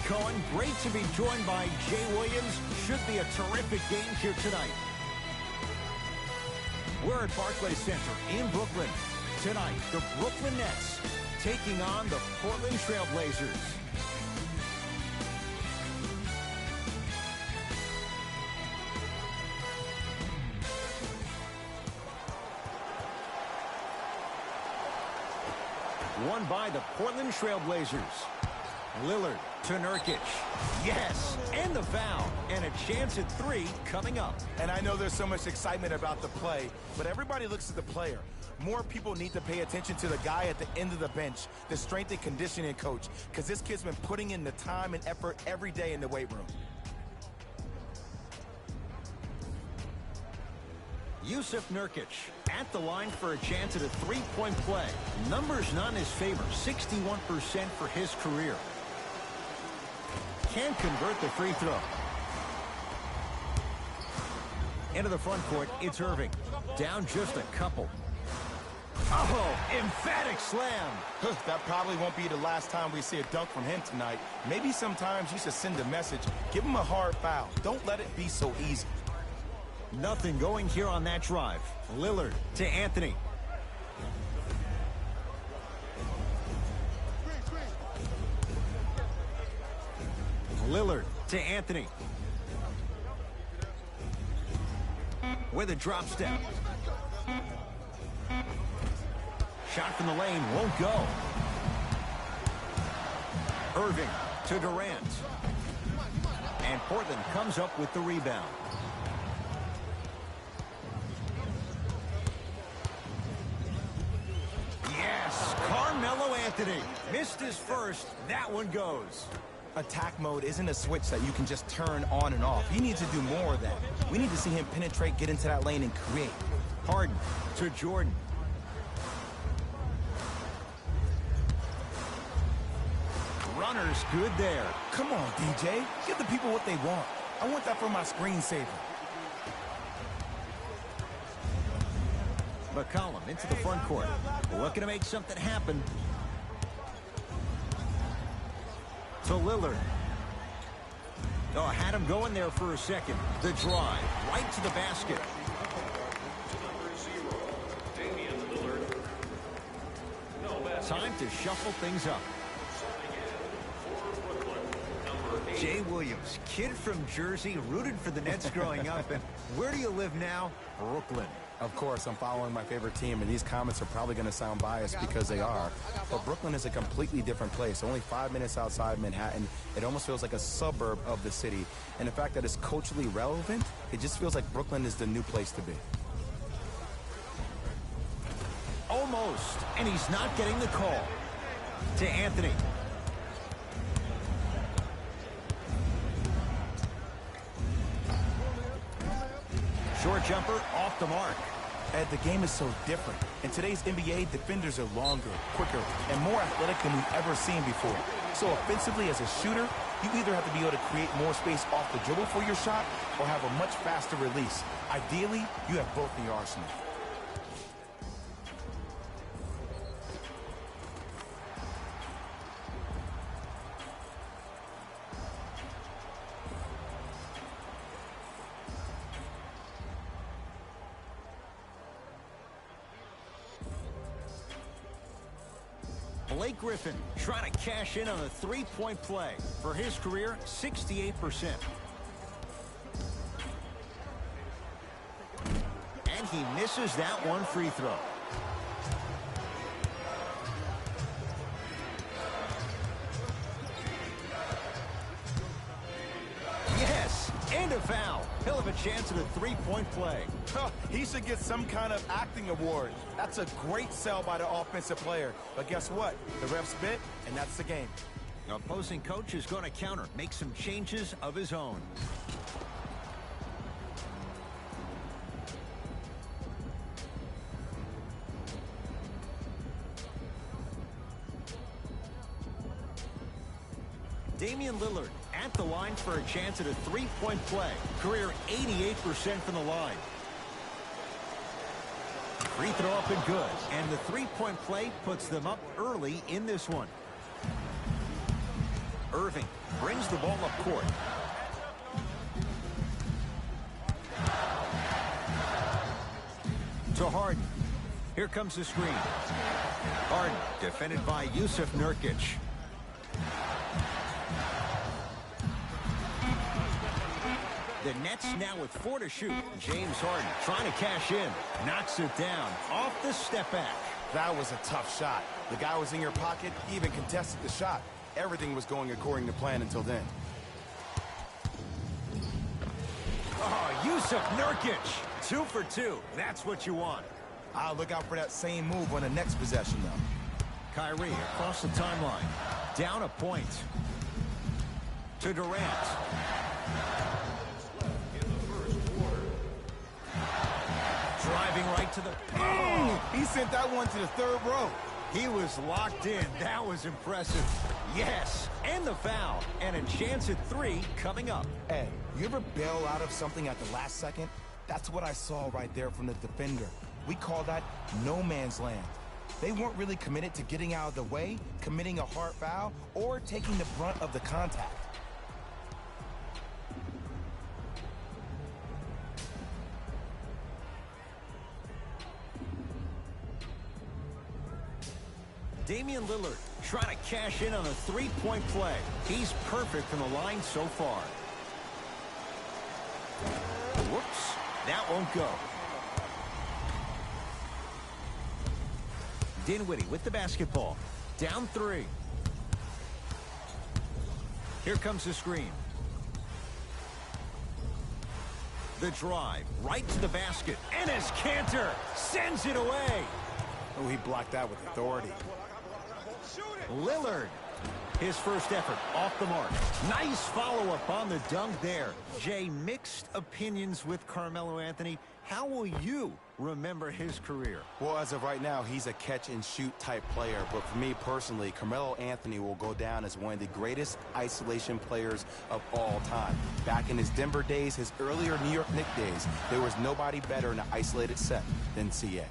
Cohen. Great to be joined by Jay Williams. Should be a terrific game here tonight. We're at Barclays Center in Brooklyn. Tonight, the Brooklyn Nets taking on the Portland Trailblazers. Won by the Portland Trailblazers. Lillard to Nurkic. Yes, and the foul. And a chance at three coming up. And I know there's so much excitement about the play, but everybody looks at the player. More people need to pay attention to the guy at the end of the bench, the strength and conditioning coach, because this kid's been putting in the time and effort every day in the weight room. Yusuf Nurkic at the line for a chance at a three-point play. Numbers not in his favor, 61% for his career. Can't convert the free throw. Into the front court, it's Irving. Down just a couple. Oh, emphatic slam. That probably won't be the last time we see a dunk from him tonight. Maybe sometimes you should send a message. Give him a hard foul. Don't let it be so easy. Nothing going here on that drive. Lillard to Anthony. Lillard to Anthony. With a drop step. Shot from the lane won't go. Irving to Durant. And Portland comes up with the rebound. Yes, Carmelo Anthony missed his first. That one goes. Attack mode isn't a switch that you can just turn on and off. He needs to do more of that. We need to see him penetrate, get into that lane, and create. Harden to Jordan. Runner's good there. Come on, DJ. Give the people what they want. I want that for my screensaver. McCollum into the front court. Looking to make something happen. To Lillard. Oh, had him going there for a second. The drive right to the basket. Damian Lillard. Time to shuffle things up. Jay Williams, kid from Jersey, rooted for the Nets growing up. And where do you live now? Brooklyn. Of course, I'm following my favorite team, and these comments are probably going to sound biased because they are. But Brooklyn is a completely different place. Only 5 minutes outside Manhattan. It almost feels like a suburb of the city. And the fact that it's culturally relevant, it just feels like Brooklyn is the new place to be. Almost. And he's not getting the call. To Anthony. Short jumper off the mark. And the game is so different. In today's NBA, defenders are longer, quicker, and more athletic than we've ever seen before. So offensively, as a shooter, you either have to be able to create more space off the dribble for your shot or have a much faster release. Ideally, you have both in your arsenal. Blake Griffin trying to cash in on a three-point play. For his career, 68%. And he misses that one free throw. Yes, and a foul. He'll have a chance at a three-point play. He should get some kind of acting award. That's a great sell by the offensive player. But guess what? The refs bit, and that's the game. The opposing coach is going to counter, make some changes of his own. Damian Lillard at the line for a chance at a three-point play. Career 88% from the line. Free throw up and good. And the three-point play puts them up early in this one. Irving brings the ball up court. To Harden. Here comes the screen. Harden defended by Yusuf Nurkic. The Nets now with 4 to shoot. James Harden trying to cash in. Knocks it down off the step back. That was a tough shot. The guy was in your pocket, he even contested the shot. Everything was going according to plan until then. Oh, Yusuf Nurkic. 2 for 2. That's what you want. I'll look out for that same move on the next possession, though. Kyrie across the timeline. Down a point. To Durant. Driving right to the... Oh, he sent that one to the third row. He was locked in. That was impressive. Yes, and the foul. And a chance at 3 coming up. Hey, you ever bail out of something at the last second? That's what I saw right there from the defender. We call that no man's land. They weren't really committed to getting out of the way, committing a hard foul, or taking the brunt of the contact. Damian Lillard trying to cash in on a 3-point play. He's perfect from the line so far. Whoops, that won't go. Dinwiddie with the basketball. Down 3. Here comes the screen. The drive right to the basket. And as Cantor sends it away. Oh, he blocked that with authority. Lillard, his first effort off the mark. Nice follow-up on the dunk there. Jay, mixed opinions with Carmelo Anthony. How will you remember his career? Well, as of right now, he's a catch-and-shoot type player. But for me personally, Carmelo Anthony will go down as one of the greatest isolation players of all time. Back in his Denver days, his earlier New York Knicks days, there was nobody better in an isolated set than CA.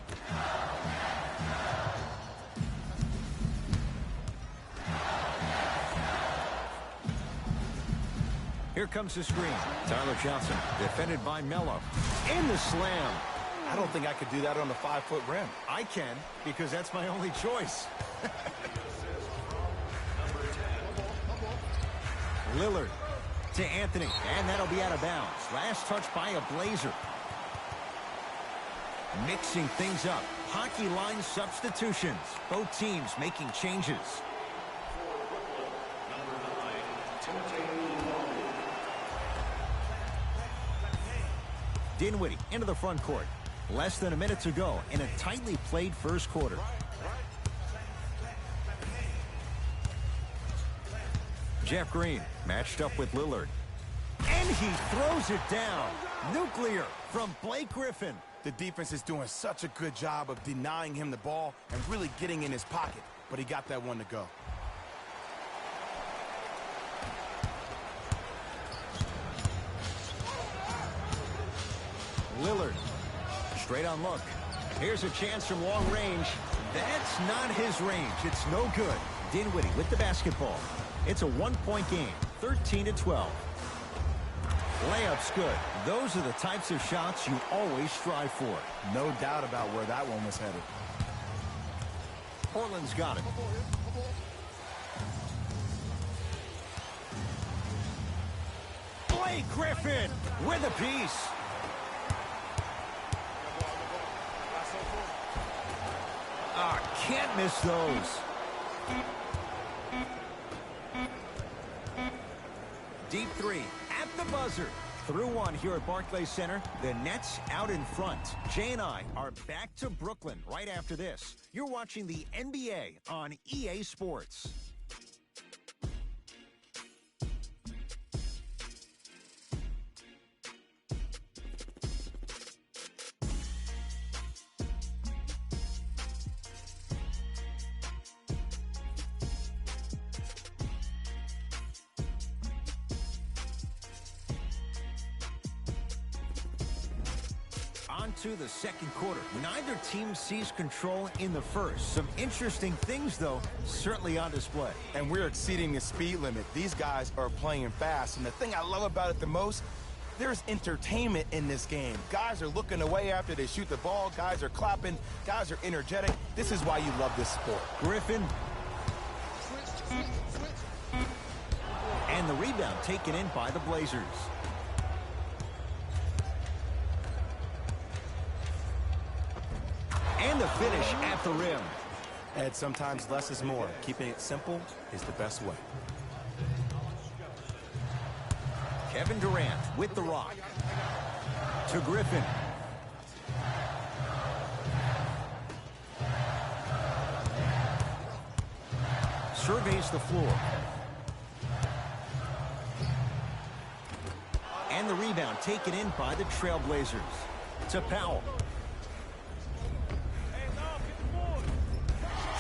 Here comes the screen. Tyler Johnson, defended by Melo. In the slam. I don't think I could do that on the 5-foot rim. I can, because that's my only choice. Lillard to Anthony, and that'll be out of bounds. Last touch by a Blazer. Mixing things up. Hockey line substitutions. Both teams making changes. Dinwiddie into the front court. Less than a minute to go in a tightly played first quarter. Jeff Green matched up with Lillard. And he throws it down. Nuclear from Blake Griffin. The defense is doing such a good job of denying him the ball and really getting in his pocket, but he got that one to go. Lillard, straight on look. Here's a chance from long range. That's not his range. It's no good. Dinwiddie with the basketball. It's a 1-point game, 13-12. Layup's good. Those are the types of shots you always strive for. No doubt about where that one was headed. Portland's got it. Blake Griffin with a piece. Can't miss those. Deep 3 at the buzzer. Through 1 here at Barclays Center. The Nets out in front. Jay and I are back to Brooklyn right after this. You're watching the NBA on EA Sports. on to the second quarter. Neither team sees control in the first. Some interesting things, though, certainly on display. And we're exceeding the speed limit. These guys are playing fast, and the thing I love about it the most, there's entertainment in this game. Guys are looking away after they shoot the ball. Guys are clapping. Guys are energetic. This is why you love this sport. Griffin. And the rebound taken in by the Blazers. And the finish at the rim. And sometimes less is more. Keeping it simple is the best way. Kevin Durant with the rock. To Griffin. Surveys the floor. And the rebound taken in by the Trailblazers. To Powell.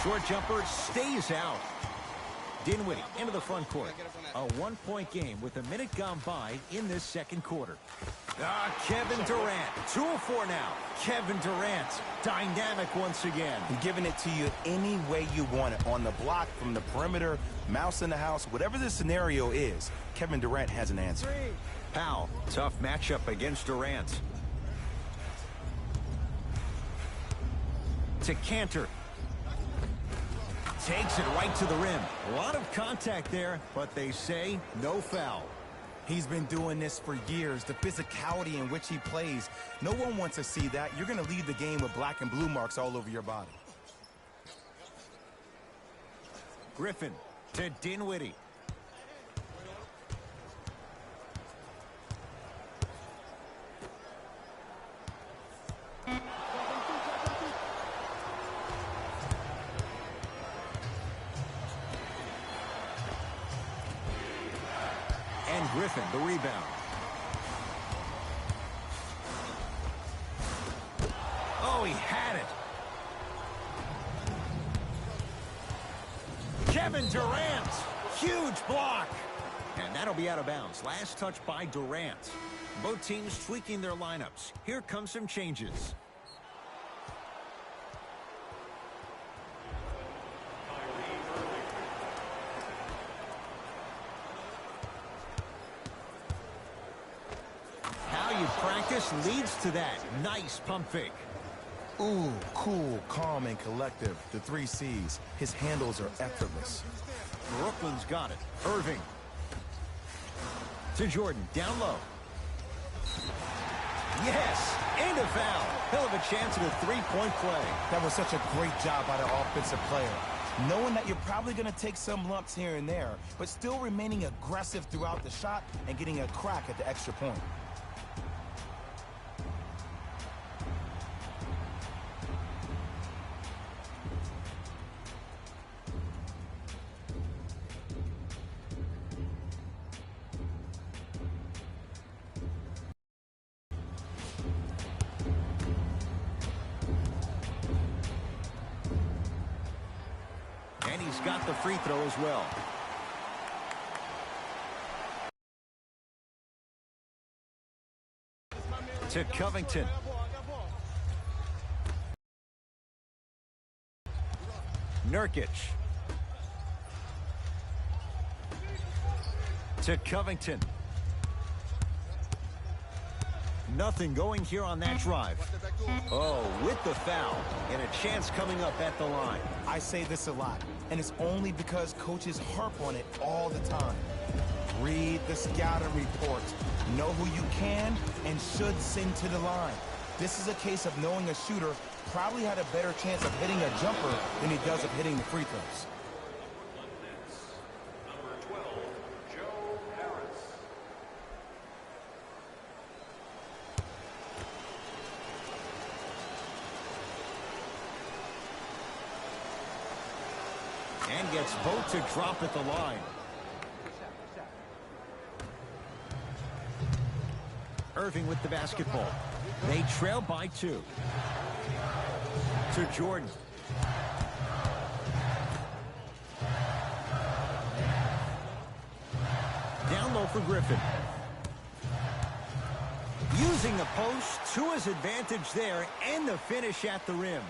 Short jumper stays out. Dinwiddie into the front court. A one-point game with a minute gone by in this second quarter. Kevin Durant. 2 of 4 now. Kevin Durant. Dynamic once again. And giving it to you any way you want it. On the block, from the perimeter, mouse in the house, whatever the scenario is, Kevin Durant has an answer. Powell. Tough matchup against Durant. To Cantor. Takes it right to the rim. A lot of contact there, but they say no foul. He's been doing this for years. The physicality in which he plays. No one wants to see that. You're going to leave the game with black and blue marks all over your body. Griffin to Dinwiddie. And Griffin, the rebound. Oh, he had it. Kevin Durant. Huge block. And that'll be out of bounds. Last touch by Durant. Both teams tweaking their lineups. Here come some changes. Practice leads to that. Nice pump fake. Ooh, cool, calm, and collective. The 3 C's. His handles are effortless. Brooklyn's got it. Irving. To Jordan. Down low. Yes! And a foul. Hell of a chance at a 3-point play. That was such a great job by the offensive player. Knowing that you're probably going to take some lumps here and there, but still remaining aggressive throughout the shot and getting a crack at the extra point. And he's got the free throw as well. To Covington. Nurkic. To Covington. Nothing going here on that drive. Oh, with the foul. And a chance coming up at the line. I say this a lot, and it's only because coaches harp on it all the time. Read the scouting report. Know who you can and should send to the line. This is a case of knowing a shooter probably had a better chance of hitting a jumper than he does of hitting the free throws. And gets both to drop at the line. Irving with the basketball. They trail by 2. To Jordan. Down low for Griffin. Using the post to his advantage there and the finish at the rim.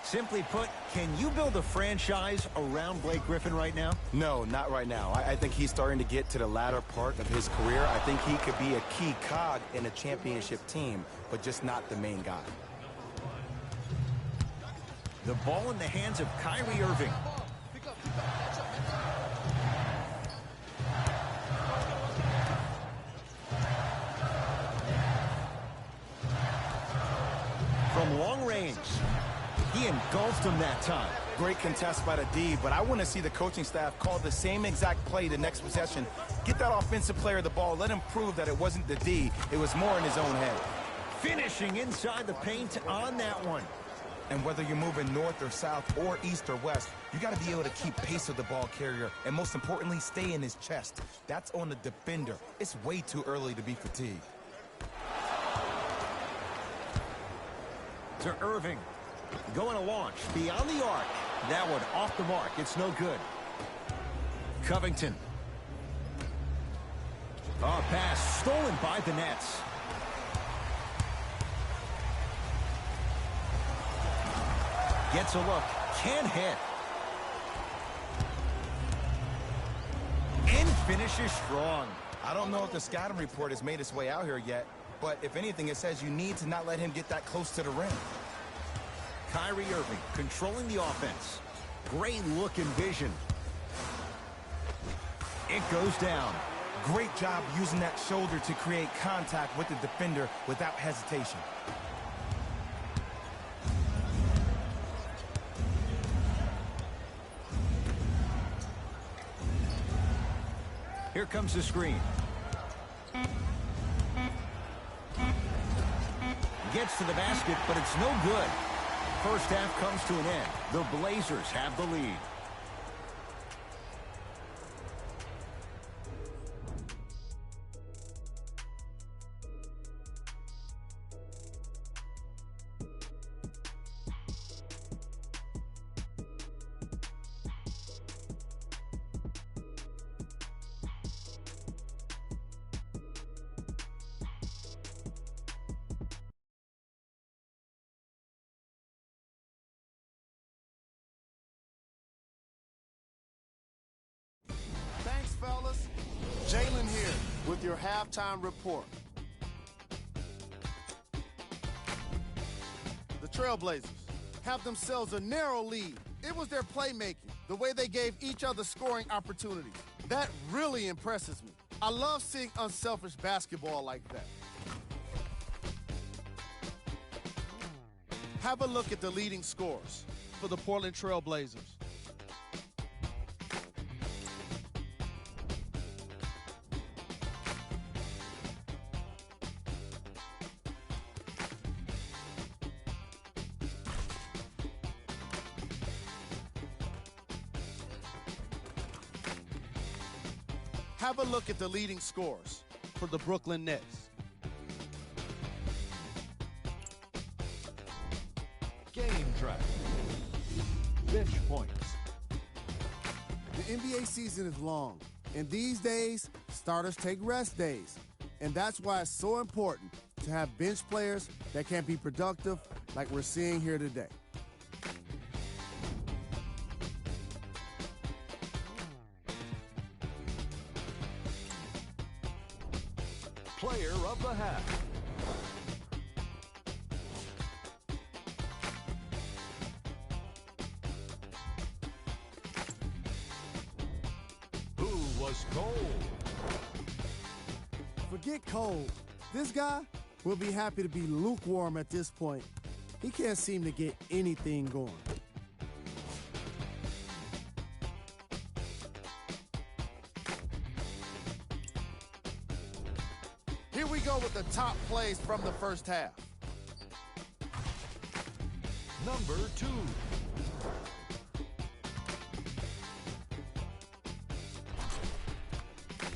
Simply put, can you build a franchise around Blake Griffin right now? No, not right now. I think he's starting to get to the latter part of his career. I think he could be a key cog in a championship team, but just not the main guy. The ball in the hands of Kyrie Irving. From long range, he engulfed him that time. Great contest by the D, but I want to see the coaching staff call the same exact play the next possession. Get that offensive player the ball. Let him prove that it wasn't the D. It was more in his own head. Finishing inside the paint on that one. And whether you're moving north or south or east or west, you got to be able to keep pace with the ball carrier and, most importantly, stay in his chest. That's on the defender. It's way too early to be fatigued. To Irving. Going to launch beyond the arc. That one off the mark. It's no good. Covington. Oh, pass stolen by the Nets. Gets a look. Can't hit. And finishes strong. I don't know if the scouting report has made its way out here yet, but if anything, it says you need to not let him get that close to the rim. Kyrie Irving controlling the offense. Great look and vision. It goes down. Great job using that shoulder to create contact with the defender without hesitation. Here comes the screen. Gets to the basket, but it's no good. First half comes to an end. The Blazers have the lead. Fellas, Jalen here with your halftime report. The Trailblazers have themselves a narrow lead. It was their playmaking, the way they gave each other scoring opportunities. That really impresses me. I love seeing unselfish basketball like that. Have a look at the leading scorers for the Portland Trailblazers. Have a look at the leading scorers for the Brooklyn Nets. Game track. Bench points. The NBA season is long, and these days, starters take rest days. And that's why it's so important to have bench players that can be productive like we're seeing here today. Player of the half. Who was cold? Forget cold. This guy will be happy to be lukewarm at this point. He can't seem to get anything going. Here we go with the top plays from the first half. Number 2.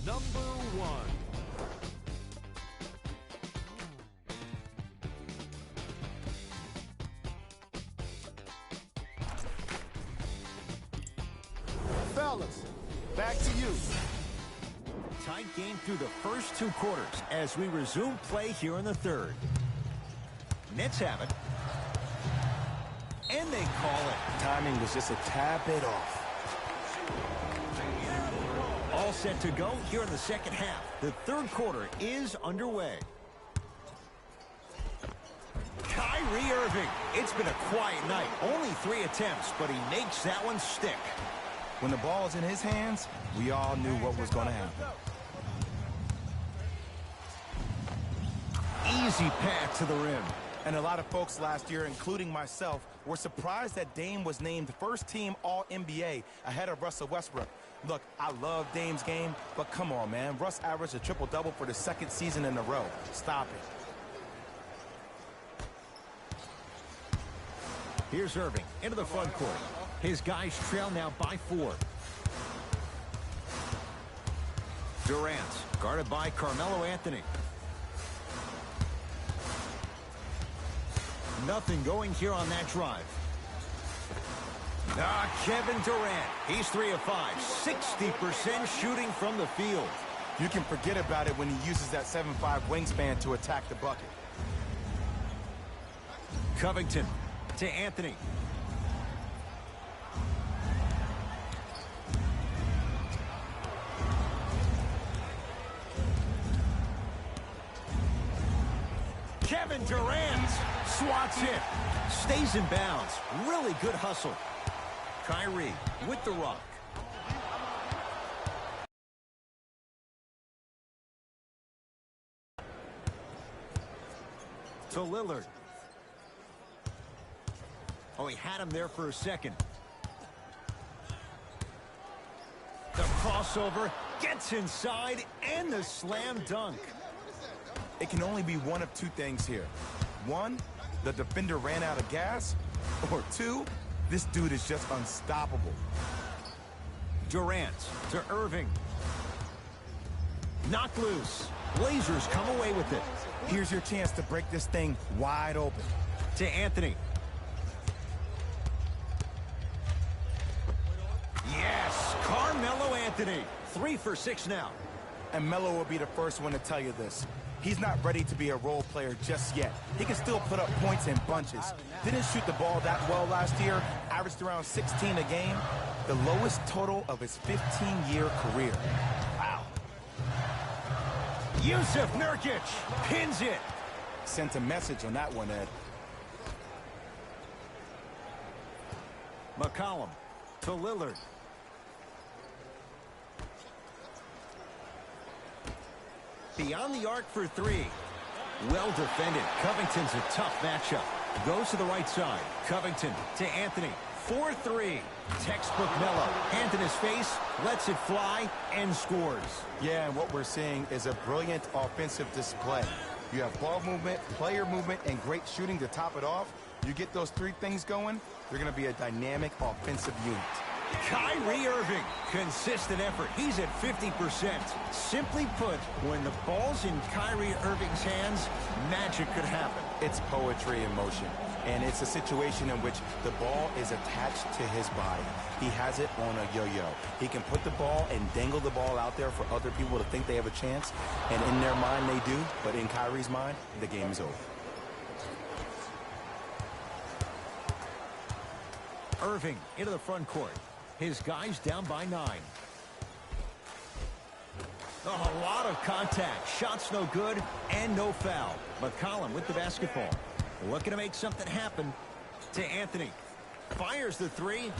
Number 1. Fellas, back to you. tight game through the first 2 quarters as we resume play here in the third. Nets have it. And they call it. Timing was just a tad bit off. All set to go here in the second half. The third quarter is underway. Kyrie Irving. It's been a quiet night. Only 3 attempts, but he makes that one stick. When the ball is in his hands, we all knew what was going to happen. Easy path to the rim. And a lot of folks last year, including myself, were surprised that Dame was named first-team All-NBA ahead of Russell Westbrook. Look, I love Dame's game, but come on, man. Russ averaged a triple-double for the 2nd season in a row. Stop it. Here's Irving into the front court. His guys trail now by 4. Durant guarded by Carmelo Anthony. Nothing going here on that drive. Kevin Durant. He's 3 of 5. 60% shooting from the field. You can forget about it when he uses that 7'5" wingspan to attack the bucket. Covington to Anthony. Kevin Durant swats it. Stays in bounds. Really good hustle. Kyrie with the rock. To Lillard. Oh, he had him there for a second. The crossover gets inside and the slam dunk. It can only be one of 2 things here. 1, the defender ran out of gas. Or 2, this dude is just unstoppable. Durant to Irving. Knocked loose. Blazers come away with it. Here's your chance to break this thing wide open. To Anthony. Yes, Carmelo Anthony. 3 for 6 now. And Melo will be the first one to tell you this. He's not ready to be a role player just yet. He can still put up points in bunches. Didn't shoot the ball that well last year. Averaged around 16 a game. The lowest total of his 15-year career. Wow. Yusuf Nurkic pins it. Sent a message on that one, Ed. McCollum to Lillard. Beyond the arc for 3. Well defended. Covington's a tough matchup. Goes to the right side. Covington to Anthony. 4-3. Textbook Melo. Hand in his face. Lets it fly and scores. Yeah, and what we're seeing is a brilliant offensive display. You have ball movement, player movement, and great shooting to top it off. You get those 3 things going, you're going to be a dynamic offensive unit. Kyrie Irving, consistent effort. He's at 50%. Simply put, when the ball's in Kyrie Irving's hands, magic could happen. It's poetry in motion, and it's a situation in which the ball is attached to his body. He has it on a yo-yo. He can put the ball and dangle the ball out there for other people to think they have a chance, and in their mind they do, but in Kyrie's mind, the game is over. Irving into the front court. His guys down by 9. Oh, a lot of contact. Shots no good and no foul. McCollum with the basketball. Looking to make something happen. To Anthony. Fires the 3.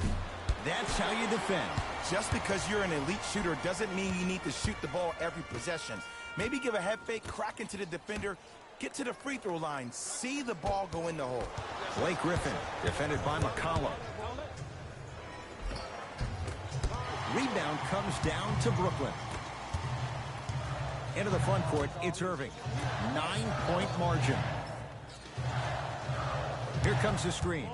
That's how you defend. Just because you're an elite shooter doesn't mean you need to shoot the ball every possession. Maybe give a head fake, crack into the defender, get to the free throw line, see the ball go in the hole. Blake Griffin, defended by McCollum. Rebound comes down to Brooklyn. Into the front court, it's Irving. 9-point margin. Here comes the screen.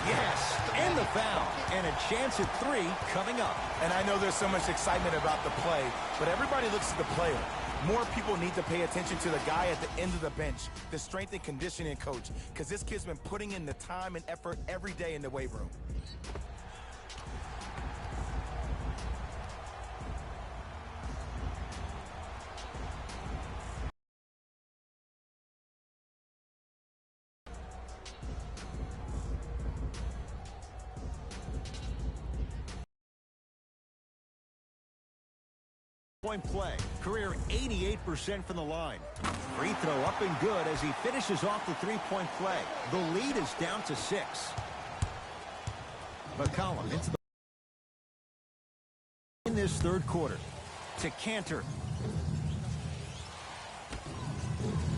Yes, and the foul. And a chance at 3 coming up. And I know there's so much excitement about the play, but everybody looks at the player. More people need to pay attention to the guy at the end of the bench, the strength and conditioning coach, because this kid's been putting in the time and effort every day in the weight room. Point play. Career 88% from the line. Free throw up and good as he finishes off the three-point play. The lead is down to 6. McCollum into the in this third quarter. To Cantor.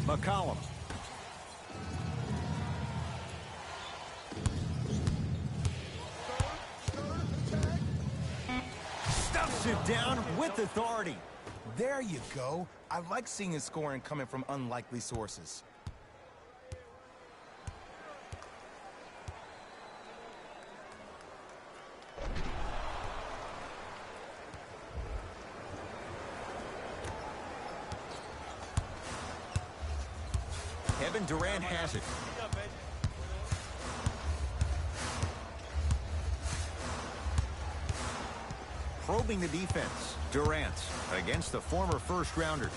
McCollum. Stuffs it down with authority. There you go. I like seeing his scoring coming from unlikely sources. Kevin Durant has it. Probing the defense. Durant against the former first-rounder.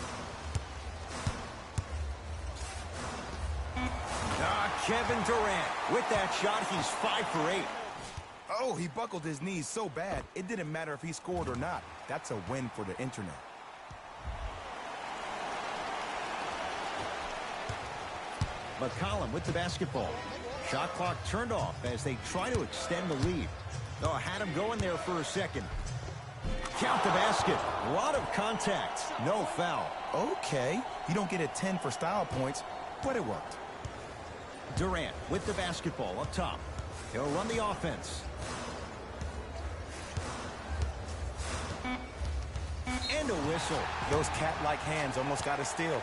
Kevin Durant with that shot. He's 5 for 8. Oh, he buckled his knees so bad, it didn't matter if he scored or not. That's a win for the internet. McCollum with the basketball. Shot clock turned off as they try to extend the lead. Oh, had him going there for a second. Count the basket. A lot of contact. No foul. Okay, you don't get a 10 for style points, but it worked. Durant with the basketball up top. He'll run the offense. And a whistle. Those cat-like hands almost got a steal.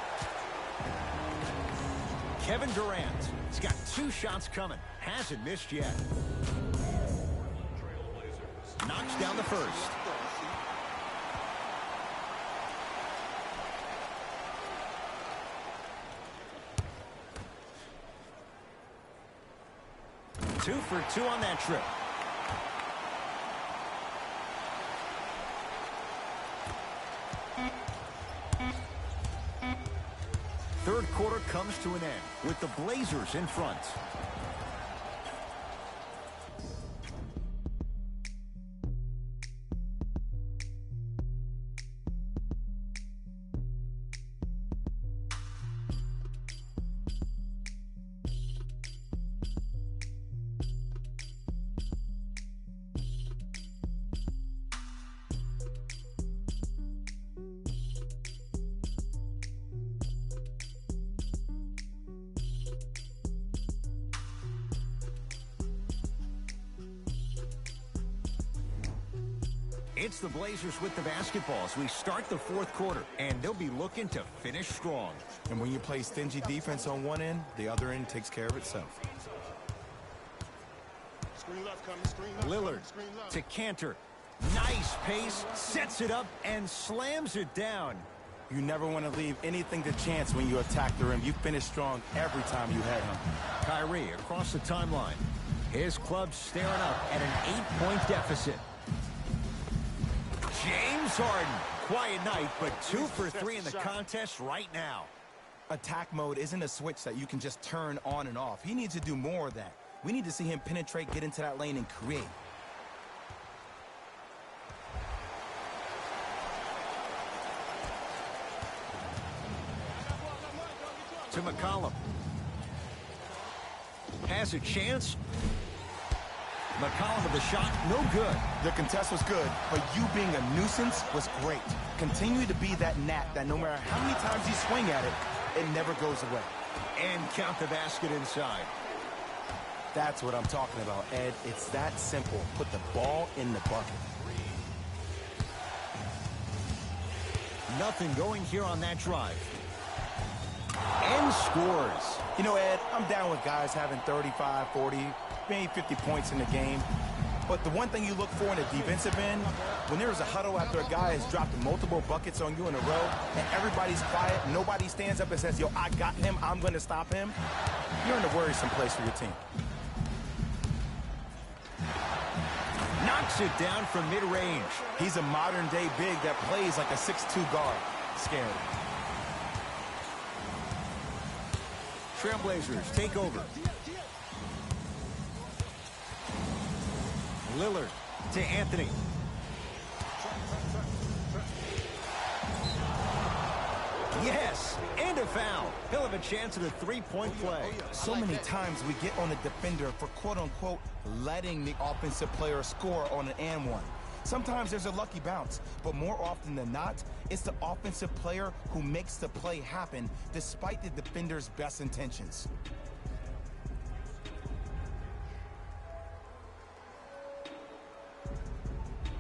Kevin Durant. He's got 2 shots coming. Hasn't missed yet. Knocks down the first. Two for 2 on that trip. Third quarter comes to an end with the Blazers in front. It's the Blazers with the basketball as we start the fourth quarter, and they'll be looking to finish strong. And when you play stingy defense on one end, the other end takes care of itself. Screen left coming, screen left Lillard coming, screen left. to Cantor. Nice pace, sets it up, and slams it down. You never want to leave anything to chance when you attack the rim. You finish strong every time you head him. Kyrie across the timeline. His club staring up at an 8-point deficit. James Harden. Quiet night, but 2 for 3 in the contest right now. Attack mode isn't a switch that you can just turn on and off. He needs to do more of that. We need to see him penetrate, get into that lane, and create. To McCollum. Has a chance. McCollum with the shot, no good. The contest was good, but you being a nuisance was great. Continue to be that gnat that no matter how many times you swing at it, it never goes away. And count the basket inside. That's what I'm talking about, Ed. It's that simple. Put the ball in the bucket. Nothing going here on that drive. And scores. You know, Ed, I'm down with guys having 35, 40, maybe 50 points in the game. But the one thing you look for in a defensive end, when there's a huddle after a guy has dropped multiple buckets on you in a row, and everybody's quiet, nobody stands up and says, yo, I got him, I'm going to stop him, you're in a worrisome place for your team. Knocks it down from mid-range. He's a modern-day big that plays like a 6'2 guard. Scary. Trailblazers take over. Lillard to Anthony. Yes, and a foul. He'll have a chance at a three-point play. So many times we get on the defender for quote-unquote letting the offensive player score on an and one. Sometimes there's a lucky bounce, but more often than not, it's the offensive player who makes the play happen despite the defender's best intentions.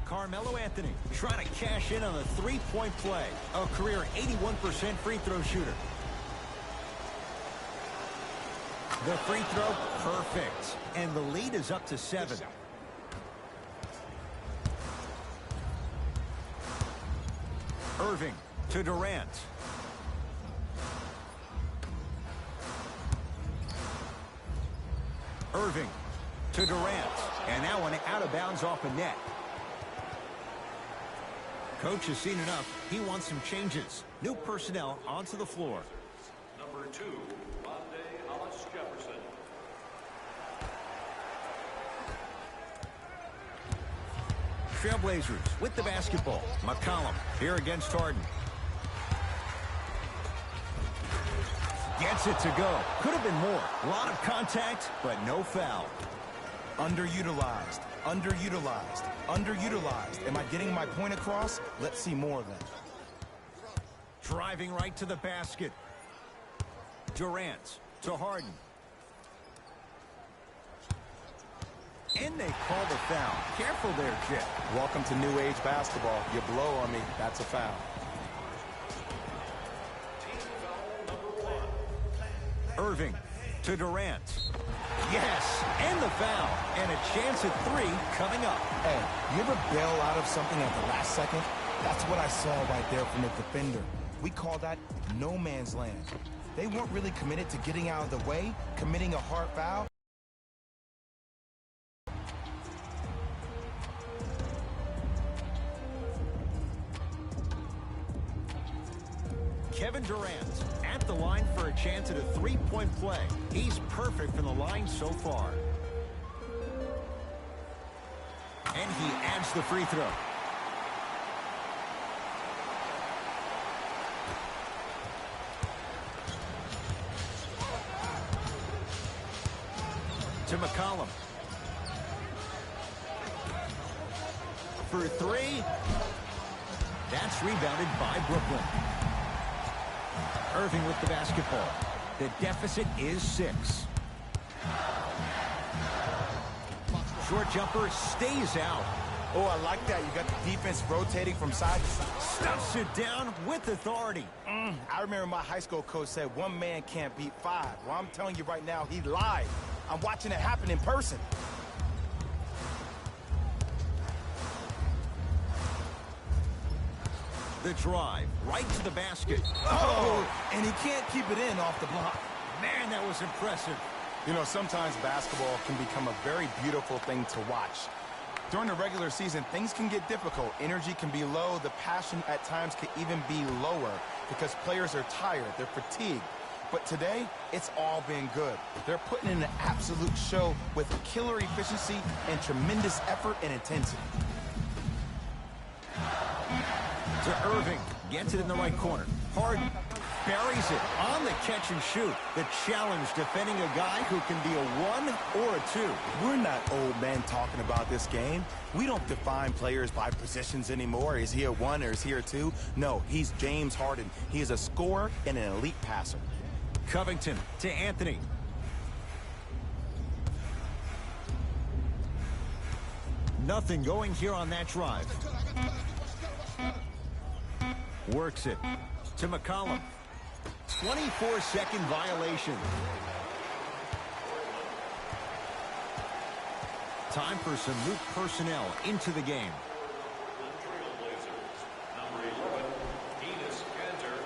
Carmelo Anthony trying to cash in on a three-point play. A career 81% free throw shooter. The free throw, perfect. And the lead is up to 7. Irving to Durant. Irving to Durant. And that one out of bounds off a net. Coach has seen enough. He wants some changes. New personnel onto the floor. Number 2, Hollis Jefferson. Trailblazers with the basketball. McCollum here against Harden. Gets it to go. Could have been more. A lot of contact, but no foul. Underutilized, underutilized, underutilized. Am I getting my point across? Let's see more of that. Driving right to the basket. Durant to Harden. And they call the foul. Careful there, Jet. Welcome to New Age basketball. You blow on me, that's a foul. Irving to Durant. Yes, and the foul. And a chance at 3 coming up. Hey, you ever bail out of something at the last second? That's what I saw right there from the defender. We call that no man's land. They weren't really committed to getting out of the way, committing a hard foul. Kevin Durant at the line for a chance at a three-point play. He's perfect from the line so far. And he adds the free throw. To McCollum. For 3. That's rebounded by Brooklyn. Irving with the basketball. The deficit is 6. Short jumper stays out. Oh, I like that. You got the defense rotating from side to side. Stuffs it down with authority. I remember my high school coach said 1 man can't beat 5. Well, I'm telling you right now, he lied. I'm watching it happen in person. The drive right to the basket. Oh, and he can't keep it in off the block. Man, that was impressive. You know, sometimes basketball can become a very beautiful thing to watch. During the regular season, things can get difficult. Energy can be low. The passion at times can even be lower because players are tired. They're fatigued. But today, it's all been good. They're putting in an absolute show with killer efficiency and tremendous effort and intensity. To Irving. Gets it in the right corner. Harden buries it on the catch and shoot. The challenge defending a guy who can be a 1 or a 2. We're not old men talking about this game. We don't define players by positions anymore. Is he a 1 or is he a 2? No, he's James Harden. He is a scorer and an elite passer. Covington to Anthony. Nothing going here on that drive. Works it to McCollum. 24-second violation. Time for some new personnel into the game. Trailblazers, number 11, Enes Kanter.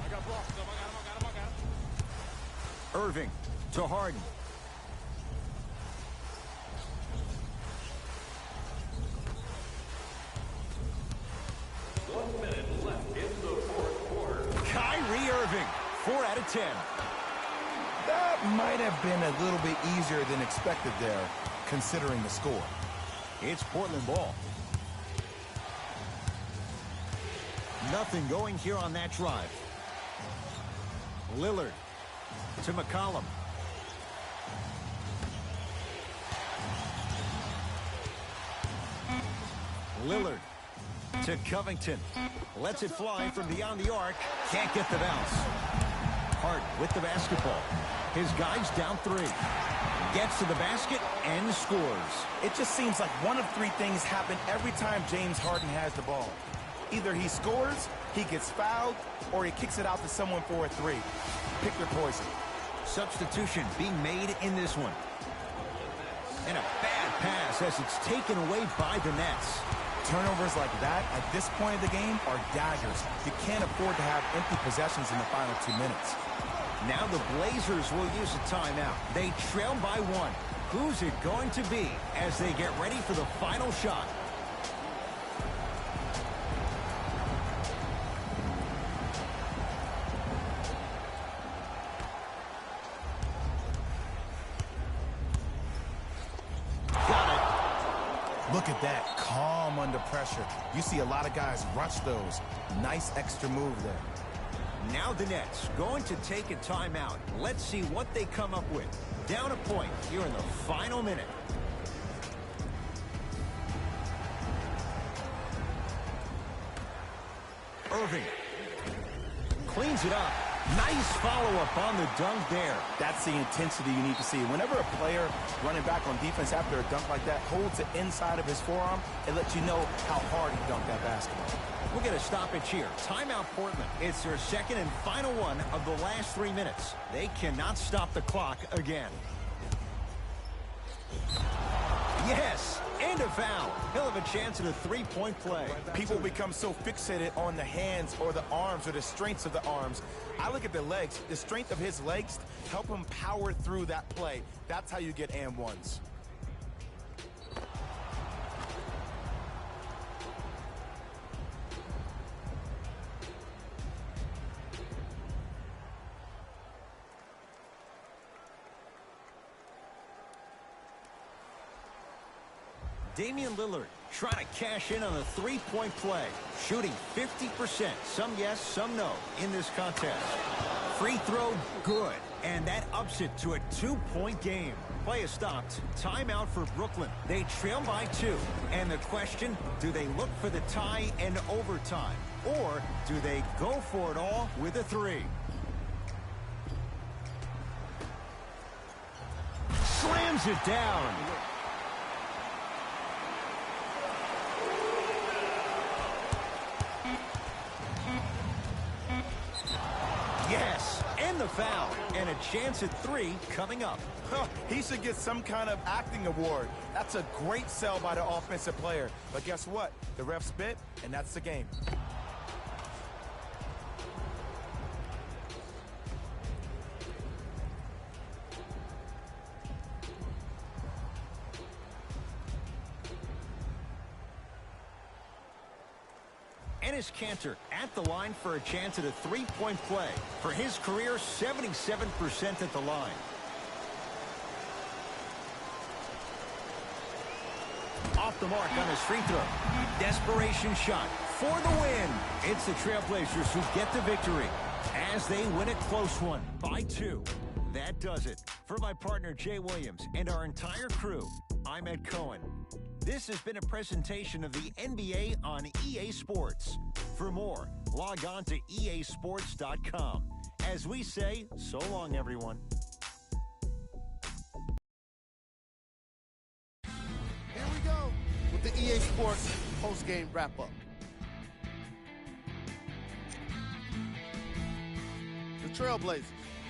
I got blocked. I got him. Irving to Harden. Kyrie Irving, 4 out of 10. That might have been a little bit easier than expected there, considering the score. It's Portland ball. Nothing going here on that drive. Lillard to McCollum. Lillard to Covington. Lets it fly from beyond the arc. Can't get the bounce. Hart with the basketball. His guy's down 3. Gets to the basket and scores. It just seems like one of 3 things happen every time James Harden has the ball. Either he scores, he gets fouled, or he kicks it out to someone for a 3. Pick your poison. Substitution being made in this one. And a bad pass as it's taken away by the Nets. Turnovers like that at this point of the game are daggers. You can't afford to have empty possessions in the final 2 minutes. Now the Blazers will use a timeout. They trail by 1. Who's it going to be as they get ready for the final shot? Look at that, calm under pressure. You see a lot of guys rush those. Nice extra move there. Now the Nets going to take a timeout. Let's see what they come up with. Down a point here in the final minute. Irving cleans it up. Nice follow-up on the dunk there. That's the intensity you need to see. Whenever a player running back on defense after a dunk like that holds it inside of his forearm, it lets you know how hard he dunked that basketball. We'll get a stoppage here. Timeout Portland. It's their second and final one of the last 3 minutes. They cannot stop the clock again. Yes, and a foul. He'll have a chance at a 3-point play. People become so fixated on the hands or the arms or the strengths of the arms. I look at the legs. The strength of his legs help him power through that play. That's how you get and ones. Damian Lillard trying to cash in on a 3-point play. Shooting 50%. Some yes, some no in this contest. Free throw, good. And that ups it to a 2-point game. Play is stopped. Timeout for Brooklyn. They trail by 2. And the question, do they look for the tie and overtime? Or do they go for it all with a 3? Slams it down. Yes, and the foul, and a chance at 3 coming up. He should get some kind of acting award. That's a great sell by the offensive player. But guess what? The ref spit, and that's the game. Enes Kanter at the line for a chance at a 3-point play. For his career, 77% at the line. Off the mark on his free throw. Desperation shot for the win. It's the Trailblazers who get the victory as they win a close one by 2. That does it. For my partner, Jay Williams, and our entire crew, I'm Ed Cohen. This has been a presentation of the NBA on EA Sports. For more, log on to easports.com. As we say, so long, everyone. Here we go with the EA Sports post-game wrap-up. The Trailblazers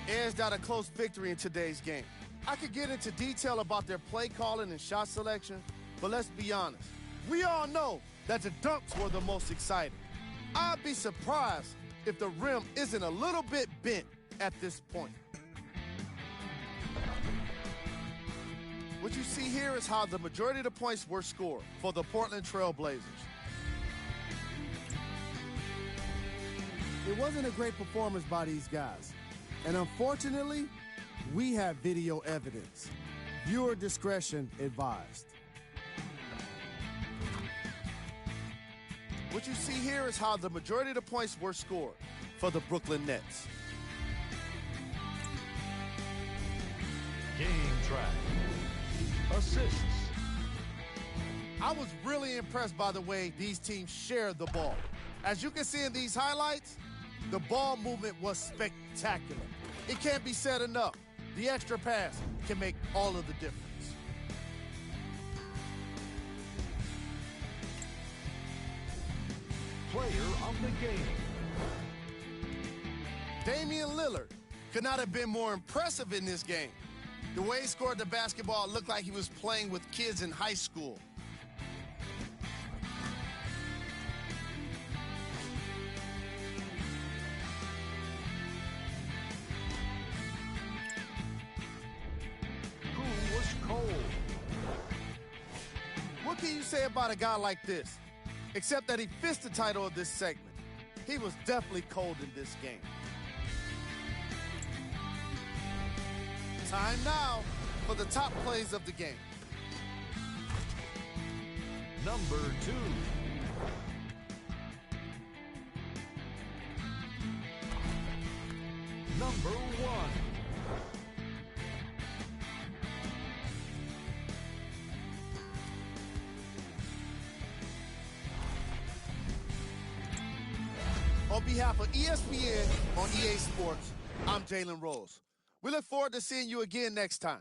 edged out a close victory in today's game. I could get into detail about their play calling and shot selection, but let's be honest. We all know that the dunks were the most exciting. I'd be surprised if the rim isn't a little bit bent at this point. What you see here is how the majority of the points were scored for the Portland Trailblazers. It wasn't a great performance by these guys. And unfortunately, we have video evidence. Viewer discretion advised. What you see here is how the majority of the points were scored for the Brooklyn Nets. Game track. Assists. I was really impressed by the way these teams shared the ball. As you can see in these highlights, the ball movement was spectacular. It can't be said enough. The extra pass can make all of the difference. Player of the game. Damian Lillard could not have been more impressive in this game. The way he scored the basketball looked like he was playing with kids in high school. Who was cold? What can you say about a guy like this? Except that he fits the title of this segment. He was definitely cold in this game. Time now for the top plays of the game. Number 2. Number 1. On behalf of ESPN on EA Sports, I'm Jalen Rose. We look forward to seeing you again next time.